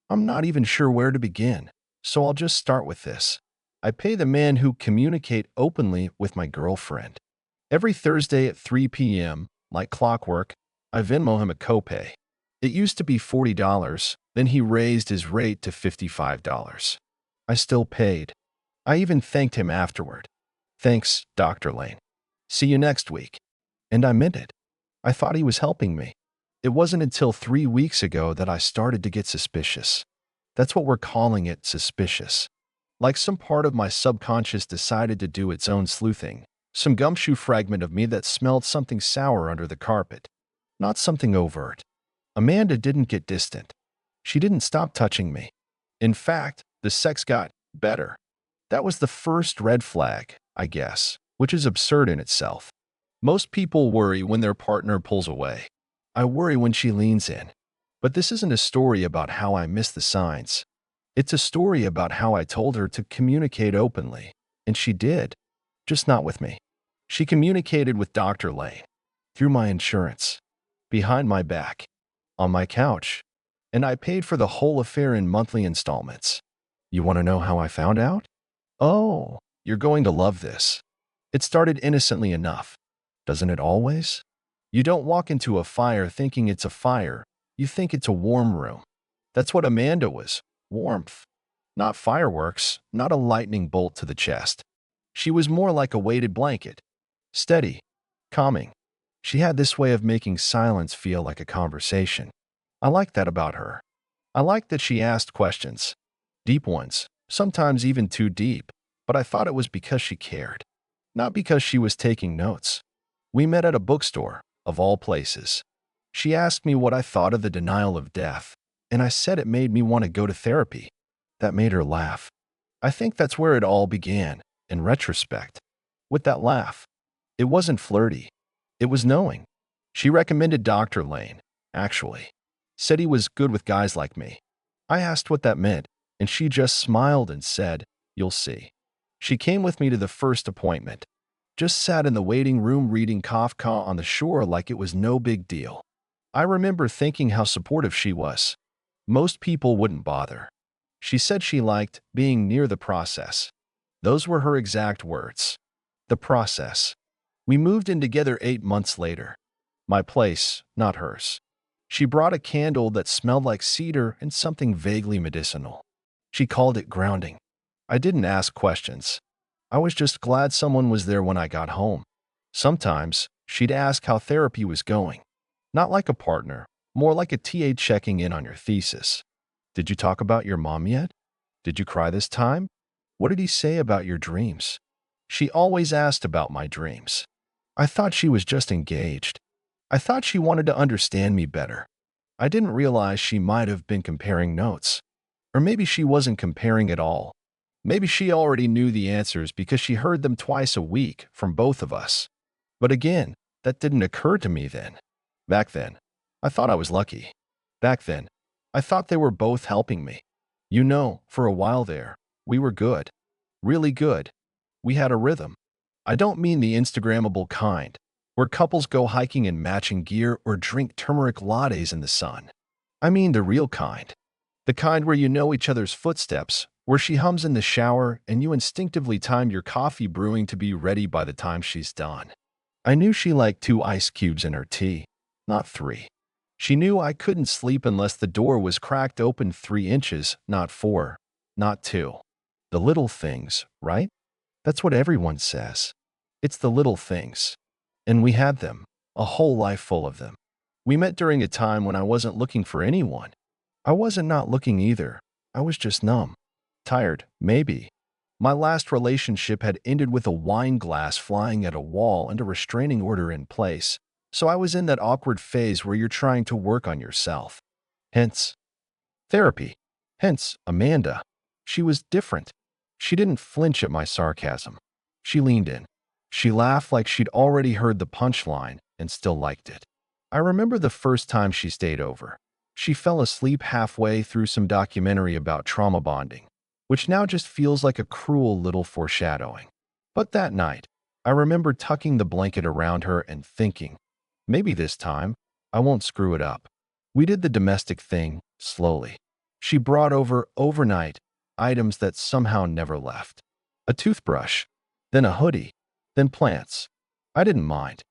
I'm not even sure where to begin, so I'll just start with this. I pay the man who communicate openly with my girlfriend. Every Thursday at 3 p.m., like clockwork, I Venmo him a copay. It used to be $40, then he raised his rate to $55. I still paid. I even thanked him afterward. Thanks, Dr. Lane. See you next week. And I meant it. I thought he was helping me. It wasn't until 3 weeks ago that I started to get suspicious. That's what we're calling it, suspicious. Like some part of my subconscious decided to do its own sleuthing. Some gumshoe fragment of me that smelled something sour under the carpet. Not something overt. Amanda didn't get distant. She didn't stop touching me. In fact, the sex got better. That was the first red flag, I guess, which is absurd in itself. Most people worry when their partner pulls away. I worry when she leans in. But this isn't a story about how I missed the signs. It's a story about how I told her to communicate openly. And she did. Just not with me. She communicated with Dr. Lane. Through my insurance. Behind my back. On my couch. And I paid for the whole affair in monthly installments. You want to know how I found out? Oh, you're going to love this. It started innocently enough. Doesn't it always? You don't walk into a fire thinking it's a fire. You think it's a warm room. That's what Amanda was. Warmth. Not fireworks, not a lightning bolt to the chest. She was more like a weighted blanket. Steady. Calming. She had this way of making silence feel like a conversation. I liked that about her. I liked that she asked questions. Deep ones. Sometimes even too deep. But I thought it was because she cared. Not because she was taking notes. We met at a bookstore, of all places. She asked me what I thought of the denial of death, and I said it made me want to go to therapy. That made her laugh. I think that's where it all began, in retrospect. With that laugh. It wasn't flirty. It was knowing. She recommended Dr. Lane, actually. Said he was good with guys like me. I asked what that meant, and she just smiled and said, "You'll see." She came with me to the first appointment. Just sat in the waiting room reading Kafka on the shore like it was no big deal. I remember thinking how supportive she was. Most people wouldn't bother. She said she liked being near the process. Those were her exact words. The process. We moved in together 8 months later. My place, not hers. She brought a candle that smelled like cedar and something vaguely medicinal. She called it grounding. I didn't ask questions. I was just glad someone was there when I got home. Sometimes, she'd ask how therapy was going. Not like a partner, more like a TA checking in on your thesis. Did you talk about your mom yet? Did you cry this time? What did he say about your dreams? She always asked about my dreams. I thought she was just engaged. I thought she wanted to understand me better. I didn't realize she might have been comparing notes. Or maybe she wasn't comparing at all. Maybe she already knew the answers because she heard them twice a week from both of us. But again, that didn't occur to me then. Back then, I thought I was lucky. Back then, I thought they were both helping me. You know, for a while there, we were good. Really good. We had a rhythm. I don't mean the Instagrammable kind, where couples go hiking in matching gear or drink turmeric lattes in the sun. I mean the real kind. The kind where you know each other's footsteps, where she hums in the shower and you instinctively time your coffee brewing to be ready by the time she's done. I knew she liked 2 ice cubes in her tea, not 3. She knew I couldn't sleep unless the door was cracked open 3 inches, not 4, not 2. The little things, right? That's what everyone says. It's the little things. And we had them, a whole life full of them. We met during a time when I wasn't looking for anyone. I wasn't not looking either. I was just numb. Tired, maybe. My last relationship had ended with a wine glass flying at a wall and a restraining order in place, so I was in that awkward phase where you're trying to work on yourself. Hence, therapy. Hence, Amanda. She was different. She didn't flinch at my sarcasm. She leaned in. She laughed like she'd already heard the punchline and still liked it. I remember the first time she stayed over. She fell asleep halfway through some documentary about trauma bonding, which now just feels like a cruel little foreshadowing. But that night, I remember tucking the blanket around her and thinking, maybe this time, I won't screw it up. We did the domestic thing, slowly. She brought over overnight items that somehow never left. A toothbrush, then a hoodie, then plants. I didn't mind.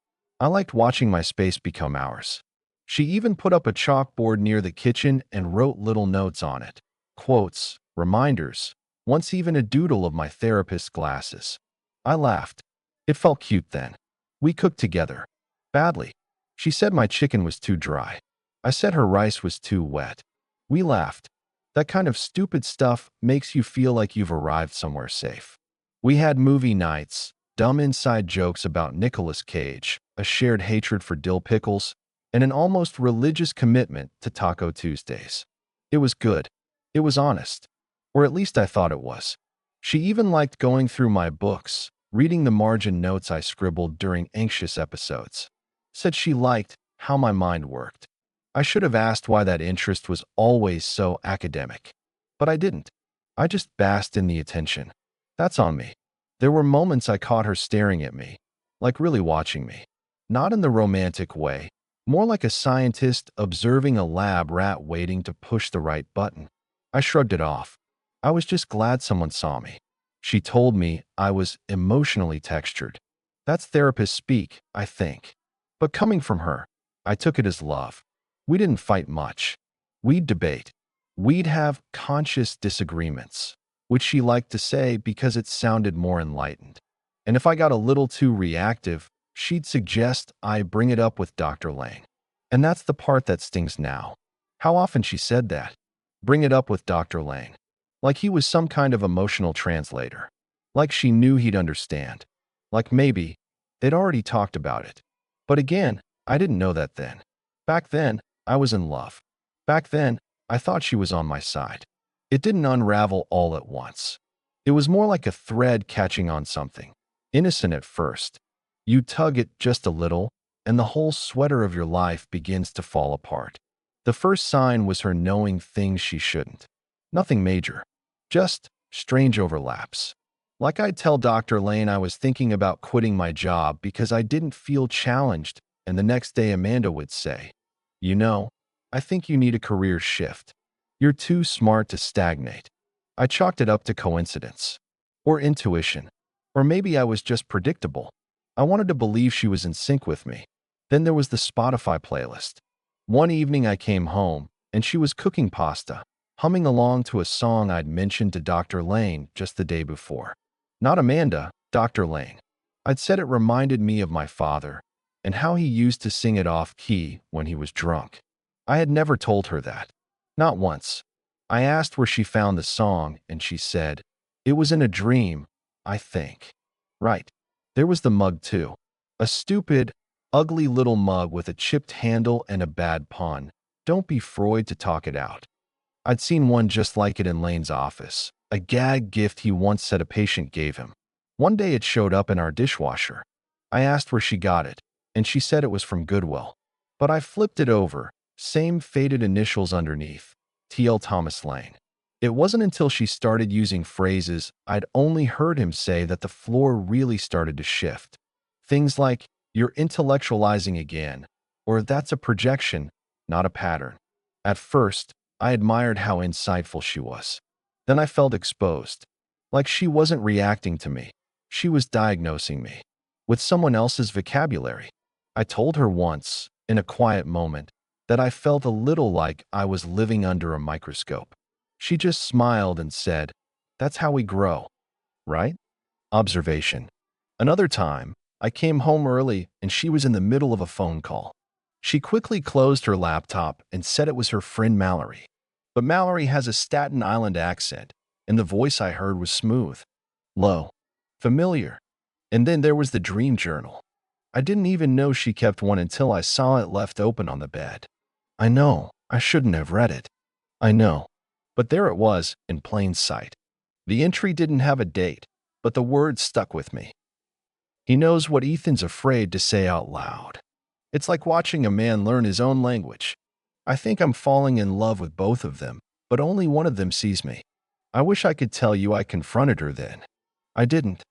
I liked watching my space become ours. She even put up a chalkboard near the kitchen and wrote little notes on it. Quotes, reminders, once even a doodle of my therapist's glasses. I laughed. It felt cute then. We cooked together. Badly. She said my chicken was too dry. I said her rice was too wet. We laughed. That kind of stupid stuff makes you feel like you've arrived somewhere safe. We had movie nights, dumb inside jokes about Nicolas Cage, a shared hatred for dill pickles, and an almost religious commitment to Taco Tuesdays. It was good. It was honest. Or at least I thought it was. She even liked going through my books, reading the margin notes I scribbled during anxious episodes. Said she liked how my mind worked. I should have asked why that interest was always so academic. But I didn't. I just basked in the attention. That's on me. There were moments I caught her staring at me, like really watching me. Not in the romantic way, more like a scientist observing a lab rat waiting to push the right button. I shrugged it off. I was just glad someone saw me. She told me I was emotionally textured. That's therapist speak, I think. But coming from her, I took it as love. We didn't fight much. We'd debate. We'd have conscious disagreements, which she liked to say because it sounded more enlightened. And if I got a little too reactive, she'd suggest I bring it up with Dr. Lang. And that's the part that stings now. How often she said that. Bring it up with Dr. Lang. Like he was some kind of emotional translator. Like she knew he'd understand. Like maybe they'd already talked about it. But again, I didn't know that then. Back then, I was in love. Back then, I thought she was on my side. It didn't unravel all at once. It was more like a thread catching on something. Innocent at first. You tug it just a little, and the whole sweater of your life begins to fall apart. The first sign was her knowing things she shouldn't. Nothing major. Just strange overlaps. Like I'd tell Dr. Lane I was thinking about quitting my job because I didn't feel challenged, and the next day Amanda would say, "You know, I think you need a career shift. You're too smart to stagnate." I chalked it up to coincidence. Or intuition. Or maybe I was just predictable. I wanted to believe she was in sync with me. Then there was the Spotify playlist. One evening I came home, and she was cooking pasta, humming along to a song I'd mentioned to Dr. Lane just the day before. Not Amanda, Dr. Lane. I'd said it reminded me of my father, and how he used to sing it off-key when he was drunk. I had never told her that. Not once. I asked where she found the song, and she said, "It was in a dream, I think." Right. There was the mug, too. A stupid, ugly little mug with a chipped handle and a bad pun. Don't be Freud to talk it out. I'd seen one just like it in Lane's office, a gag gift he once said a patient gave him. One day it showed up in our dishwasher. I asked where she got it, and she said it was from Goodwill. But I flipped it over, same faded initials underneath, T.L. Thomas Lane. It wasn't until she started using phrases I'd only heard him say that the floor really started to shift. Things like, "You're intellectualizing again," or "That's a projection, not a pattern." At first, I admired how insightful she was. Then I felt exposed. Like she wasn't reacting to me. She was diagnosing me. With someone else's vocabulary. I told her once, in a quiet moment, that I felt a little like I was living under a microscope. She just smiled and said, "That's how we grow." Right? Observation. Another time, I came home early and she was in the middle of a phone call. She quickly closed her laptop and said it was her friend Mallory. But Mallory has a Staten Island accent, and the voice I heard was smooth, low, familiar. And then there was the dream journal. I didn't even know she kept one until I saw it left open on the bed. I know, I shouldn't have read it. I know. But there it was, in plain sight. The entry didn't have a date, but the words stuck with me. He knows what Ethan's afraid to say out loud. It's like watching a man learn his own language. I think I'm falling in love with both of them, but only one of them sees me. I wish I could tell you I confronted her then. I didn't.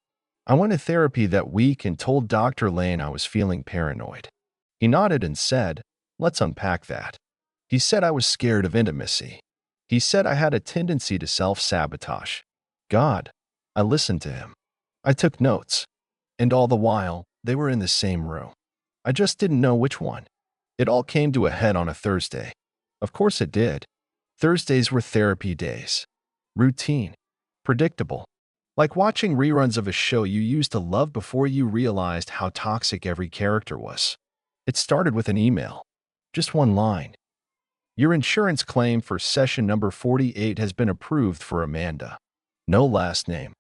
I went to therapy that week and told Dr. Lane I was feeling paranoid. He nodded and said, "Let's unpack that." He said I was scared of intimacy. He said I had a tendency to self-sabotage. God, I listened to him. I took notes. And all the while, they were in the same room. I just didn't know which one. It all came to a head on a Thursday. Of course it did. Thursdays were therapy days. Routine. Predictable. Like watching reruns of a show you used to love before you realized how toxic every character was. It started with an email. Just one line. Your insurance claim for session number 48 has been approved for Amanda. No last name.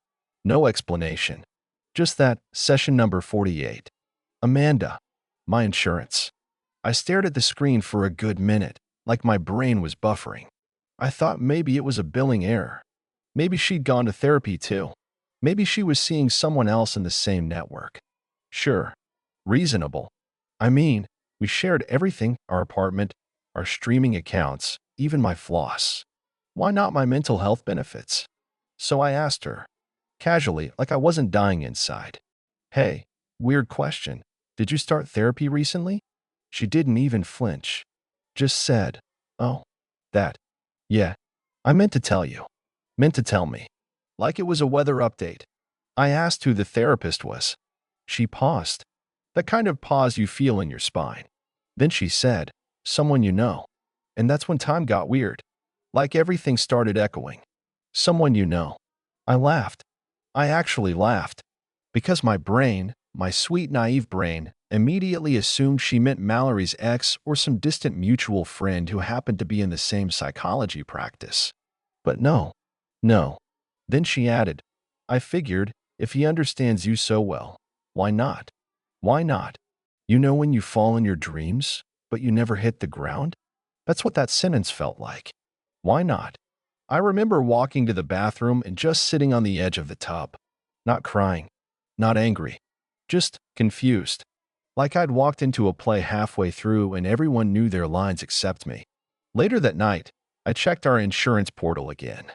No explanation. Just that, session number 48. Amanda. My insurance. I stared at the screen for a good minute, like my brain was buffering. I thought maybe it was a billing error. Maybe she'd gone to therapy too. Maybe she was seeing someone else in the same network. Sure. Reasonable. I mean, we shared everything, our apartment, our streaming accounts, even my floss. Why not my mental health benefits? So I asked her, casually, like I wasn't dying inside. Hey, weird question. Did you start therapy recently? She didn't even flinch. Just said, oh, that. Yeah, I meant to tell you. Meant to tell me. Like it was a weather update. I asked who the therapist was. She paused. The kind of pause you feel in your spine. Then she said, someone you know. And that's when time got weird. Like everything started echoing. Someone you know. I laughed. I actually laughed. Because my brain, my sweet naive brain, immediately assumed she meant Mallory's ex or some distant mutual friend who happened to be in the same psychology practice. But no. No. Then she added, I figured, if he understands you so well, why not? Why not? You know when you fall in your dreams, but you never hit the ground? That's what that sentence felt like. Why not? I remember walking to the bathroom and just sitting on the edge of the tub. Not crying. Not angry. Just confused. Like I'd walked into a play halfway through and everyone knew their lines except me. Later that night, I checked our insurance portal again.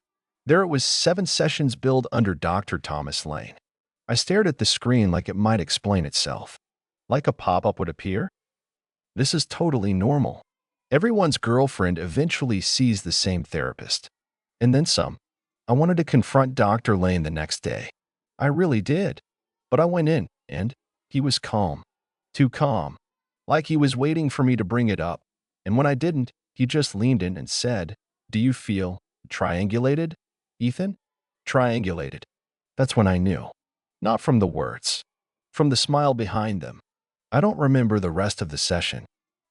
There it was 7 sessions billed under Dr. Thomas Lane. I stared at the screen like it might explain itself. Like a pop-up would appear. This is totally normal. Everyone's girlfriend eventually sees the same therapist. And then some. I wanted to confront Dr. Lane the next day. I really did. But I went in, and he was calm. Too calm. Like he was waiting for me to bring it up. And when I didn't, he just leaned in and said, do you feel triangulated, Ethan? Triangulated. That's when I knew. Not from the words. From the smile behind them. I don't remember the rest of the session.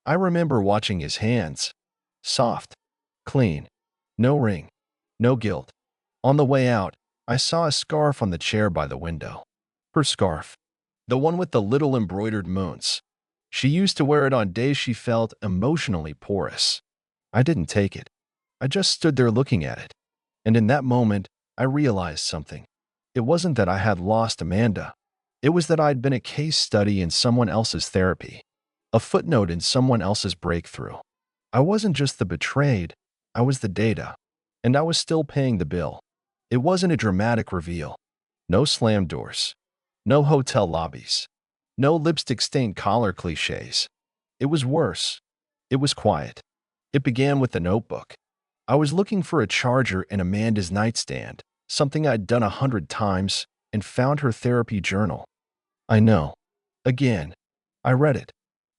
I remember watching his hands. Soft. Clean. No ring. No guilt. On the way out, I saw a scarf on the chair by the window. Her scarf. The one with the little embroidered moons. She used to wear it on days she felt emotionally porous. I didn't take it. I just stood there looking at it. And in that moment, I realized something. It wasn't that I had lost Amanda. It was that I'd been a case study in someone else's therapy. A footnote in someone else's breakthrough. I wasn't just the betrayed, I was the data. And I was still paying the bill. It wasn't a dramatic reveal. No slammed doors. No hotel lobbies. No lipstick-stained collar cliches. It was worse. It was quiet. It began with the notebook. I was looking for a charger in Amanda's nightstand, something I'd done 100 times, and found her therapy journal. I know. Again. I read it.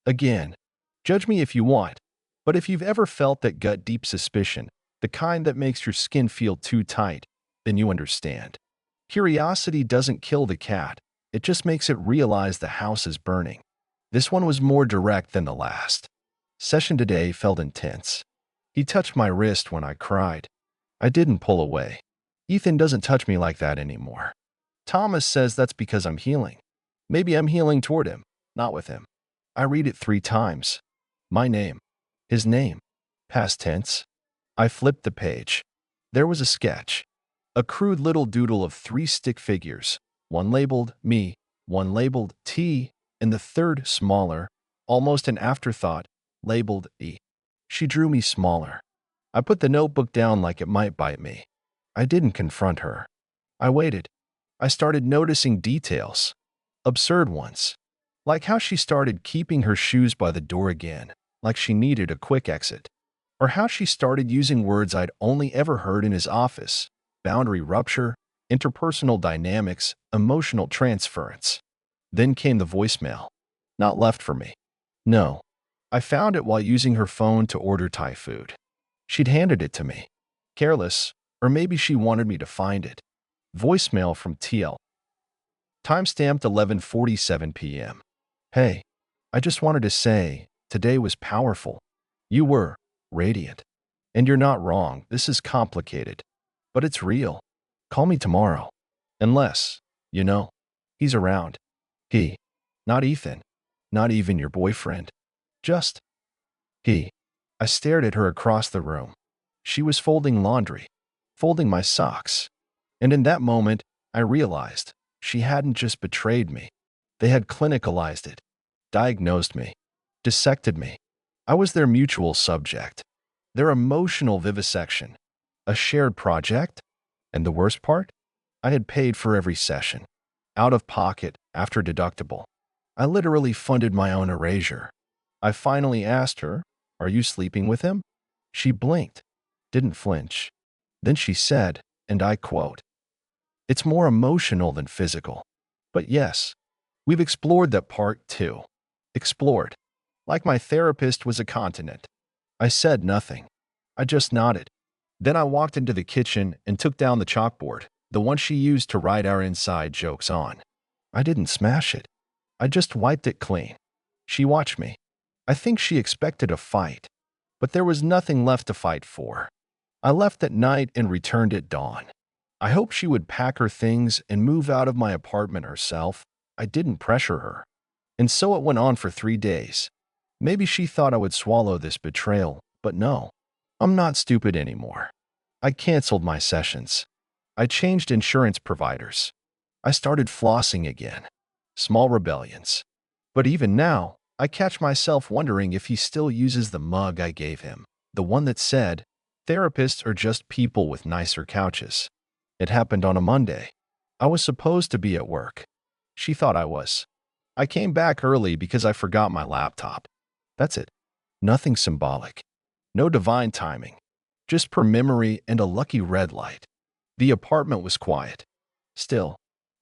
Again. Judge me if you want, but if you've ever felt that gut-deep suspicion, the kind that makes your skin feel too tight, then you understand. Curiosity doesn't kill the cat. It just makes it realize the house is burning. This one was more direct than the last. Session today felt intense. He touched my wrist when I cried. I didn't pull away. Ethan doesn't touch me like that anymore. Thomas says that's because I'm healing. Maybe I'm healing toward him, not with him. I read it 3 times. My name. His name. Past tense. I flipped the page. There was a sketch. A crude little doodle of 3 stick figures, one labeled me, one labeled T, and the third, smaller, almost an afterthought, labeled E. She drew me smaller. I put the notebook down like it might bite me. I didn't confront her. I waited. I started noticing details. Absurd ones. Like how she started keeping her shoes by the door again, like she needed a quick exit. or how she started using words I'd only ever heard in his office: boundary rupture, interpersonal dynamics, emotional transference. Then came the voicemail. Not left for me. No. I found it while using her phone to order Thai food. She'd handed it to me. Careless, or maybe she wanted me to find it. Voicemail from TL. Timestamped 11:47 p.m. Hey, I just wanted to say, today was powerful. You were radiant. And you're not wrong, this is complicated. But it's real. Call me tomorrow. Unless, you know, he's around. He. Not Ethan. Not even your boyfriend. Just he. I stared at her across the room. She was folding laundry, folding my socks. And in that moment, I realized she hadn't just betrayed me. They had clinicalized it, diagnosed me, dissected me. I was their mutual subject, their emotional vivisection, a shared project. And the worst part? I had paid for every session, out of pocket, after deductible. I literally funded my own erasure. I finally asked her, "Are you sleeping with him?" She blinked, didn't flinch. Then she said, and I quote, "It's more emotional than physical." But yes, we've explored that part too. Explored. Like my therapist was a continent. I said nothing. I just nodded. Then I walked into the kitchen and took down the chalkboard, the one she used to write our inside jokes on. I didn't smash it. I just wiped it clean. She watched me. I think she expected a fight, but there was nothing left to fight for. I left at night and returned at dawn. I hoped she would pack her things and move out of my apartment herself. I didn't pressure her. And so it went on for 3 days. Maybe she thought I would swallow this betrayal, but no. I'm not stupid anymore. I canceled my sessions. I changed insurance providers. I started flossing again. Small rebellions. But even now, I catch myself wondering if he still uses the mug I gave him, the one that said, "Therapists are just people with nicer couches." It happened on a Monday. I was supposed to be at work. She thought I was. I came back early because I forgot my laptop. That's it. Nothing symbolic. No divine timing. Just per memory and a lucky red light. The apartment was quiet. Still,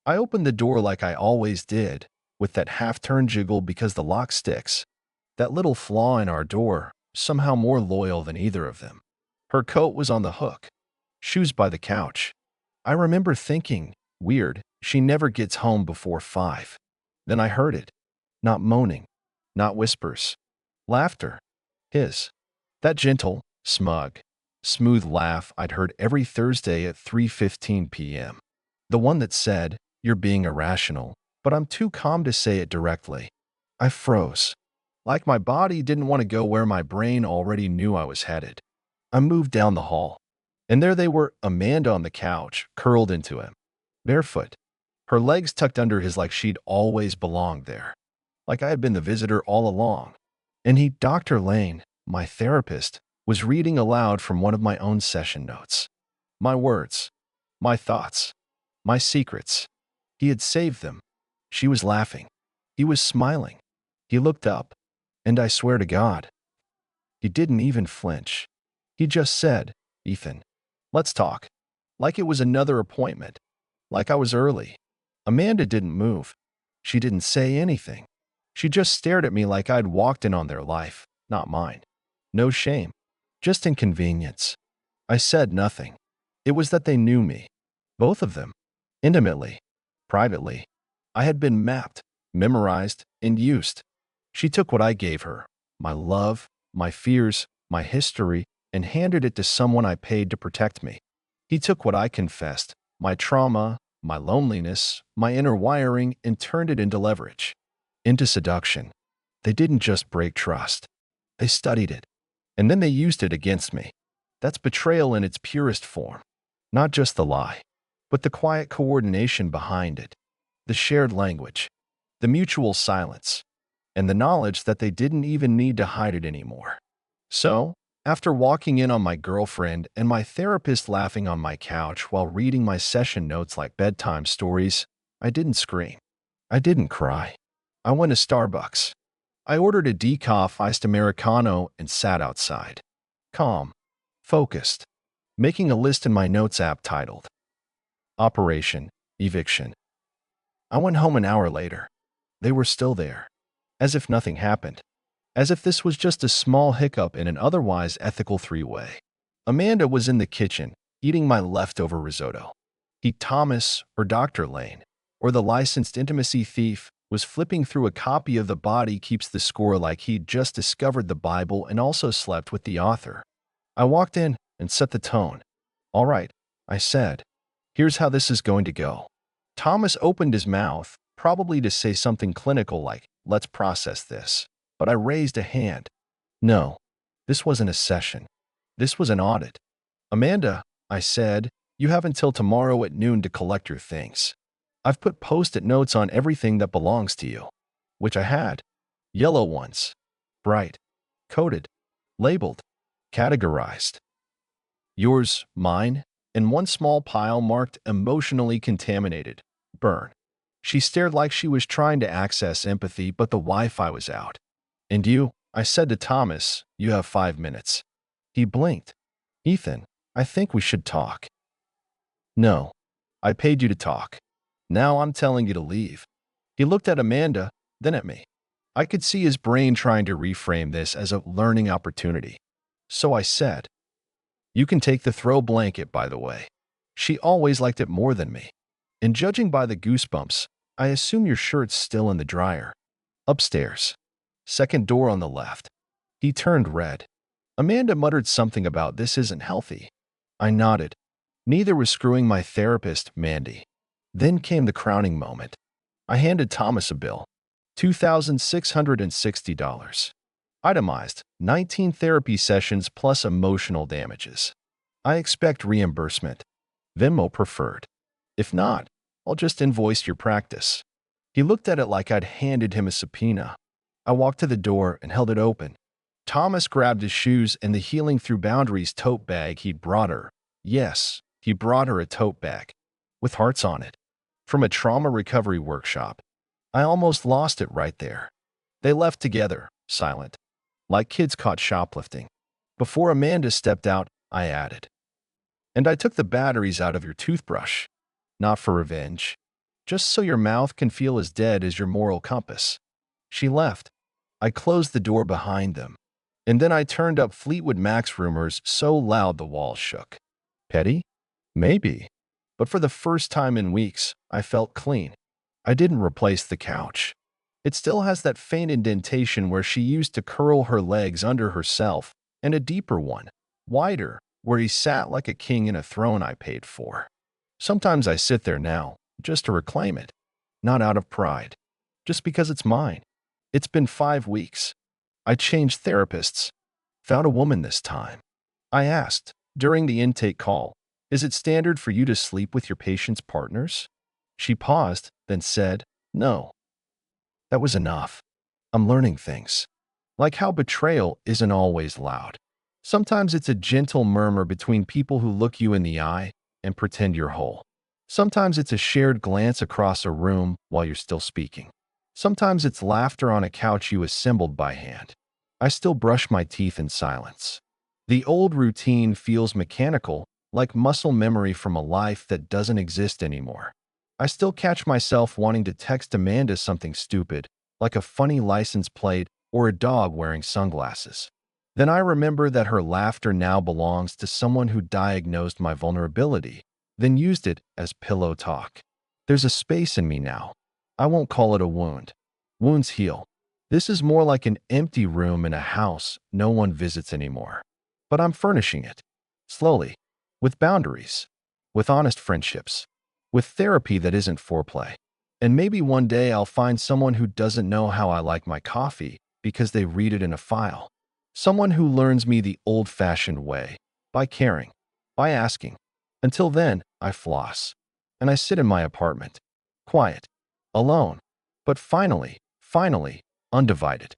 I opened the door like I always did, with that half-turn jiggle because the lock sticks. That little flaw in our door, somehow more loyal than either of them. Her coat was on the hook. Shoes by the couch. I remember thinking, weird, she never gets home before 5. Then I heard it. Not moaning. Not whispers. Laughter. His. That gentle, smug, smooth laugh I'd heard every Thursday at 3:15 p.m. The one that said, "You're being irrational, but I'm too calm to say it directly." I froze. Like my body didn't want to go where my brain already knew I was headed. I moved down the hall. And there they were, Amanda on the couch, curled into him. Barefoot. Her legs tucked under his like she'd always belonged there. Like I had been the visitor all along. And he, Dr. Lane, my therapist, was reading aloud from one of my own session notes. My words. My thoughts. My secrets. He had saved them. She was laughing. He was smiling. He looked up. And I swear to God, he didn't even flinch. He just said, "Ethan, let's talk." Like it was another appointment. Like I was early. Amanda didn't move. She didn't say anything. She just stared at me like I'd walked in on their life, not mine. No shame. Just inconvenience. I said nothing. It was that they knew me. Both of them. Intimately. Privately. I had been mapped, memorized, and used. She took what I gave her, my love, my fears, my history, and handed it to someone I paid to protect me. He took what I confessed, my trauma, my loneliness, my inner wiring, and turned it into leverage, into seduction. They didn't just break trust. They studied it. And then they used it against me. That's betrayal in its purest form. Not just the lie, but the quiet coordination behind it. The shared language. The mutual silence. And the knowledge that they didn't even need to hide it anymore. So, after walking in on my girlfriend and my therapist laughing on my couch while reading my session notes like bedtime stories, I didn't scream. I didn't cry. I went to Starbucks. I ordered a decaf iced Americano and sat outside. calm, focused, making a list in my notes app titled Operation Eviction. I went home an hour later. They were still there, as if nothing happened, as if this was just a small hiccup in an otherwise ethical three-way. Amanda was in the kitchen, eating my leftover risotto. Thomas, or Dr. Lane, or the licensed intimacy thief, was flipping through a copy of The Body Keeps the Score like he'd just discovered the Bible and also slept with the author. I walked in and set the tone. "All right," I said. "Here's how this is going to go." Thomas opened his mouth, probably to say something clinical like, "Let's process this." But I raised a hand. No, this wasn't a session. This was an audit. "Amanda," I said, "you have until tomorrow at noon to collect your things. I've put post-it notes on everything that belongs to you," which I had. Yellow ones. Bright. Coded. Labeled. Categorized. Yours, mine, and one small pile marked emotionally contaminated. Burn. She stared like she was trying to access empathy, but the Wi-Fi was out. "And you," I said to Thomas, "you have 5 minutes." He blinked. "Ethan, I think we should talk." "No. I paid you to talk. Now I'm telling you to leave." He looked at Amanda, then at me. I could see his brain trying to reframe this as a learning opportunity. So I said, "You can take the throw blanket, by the way. She always liked it more than me. And judging by the goosebumps, I assume your shirt's still in the dryer." "Upstairs. Second door on the left." He turned red. Amanda muttered something about this isn't healthy. I nodded. Neither was screwing my therapist, Mandy. Then came the crowning moment. I handed Thomas a bill. $2,660. Itemized, 19 therapy sessions plus emotional damages. I expect reimbursement. Venmo preferred. If not, I'll just invoice your practice. He looked at it like I'd handed him a subpoena. I walked to the door and held it open. Thomas grabbed his shoes and the Healing Through Boundaries tote bag he'd brought her. Yes, he brought her a tote bag. With hearts on it. From a trauma recovery workshop. I almost lost it right there. They left together, silent. Like kids caught shoplifting. Before Amanda stepped out, I added, "And I took the batteries out of your toothbrush. Not for revenge. Just so your mouth can feel as dead as your moral compass." She left. I closed the door behind them. And then I turned up Fleetwood Mac's Rumors so loud the walls shook. Petty? Maybe. But for the first time in weeks, I felt clean. I didn't replace the couch. It still has that faint indentation where she used to curl her legs under herself, and a deeper one, wider, where he sat like a king in a throne I paid for. Sometimes I sit there now, just to reclaim it. Not out of pride. Just because it's mine. It's been 5 weeks. I changed therapists. Found a woman this time. I asked, during the intake call, "Is it standard for you to sleep with your patients' partners?" She paused, then said, "No." That was enough. I'm learning things. Like how betrayal isn't always loud. Sometimes it's a gentle murmur between people who look you in the eye and pretend you're whole. Sometimes it's a shared glance across a room while you're still speaking. Sometimes it's laughter on a couch you assembled by hand. I still brush my teeth in silence. The old routine feels mechanical, like muscle memory from a life that doesn't exist anymore. I still catch myself wanting to text Amanda something stupid, like a funny license plate or a dog wearing sunglasses. Then I remember that her laughter now belongs to someone who diagnosed my vulnerability, then used it as pillow talk. There's a space in me now. I won't call it a wound. Wounds heal. This is more like an empty room in a house no one visits anymore. But I'm furnishing it. Slowly. With boundaries. With honest friendships. With therapy that isn't foreplay. And maybe one day I'll find someone who doesn't know how I like my coffee because they read it in a file. Someone who learns me the old-fashioned way, by caring, by asking. Until then, I floss. And I sit in my apartment. Quiet. Alone. But finally, undivided.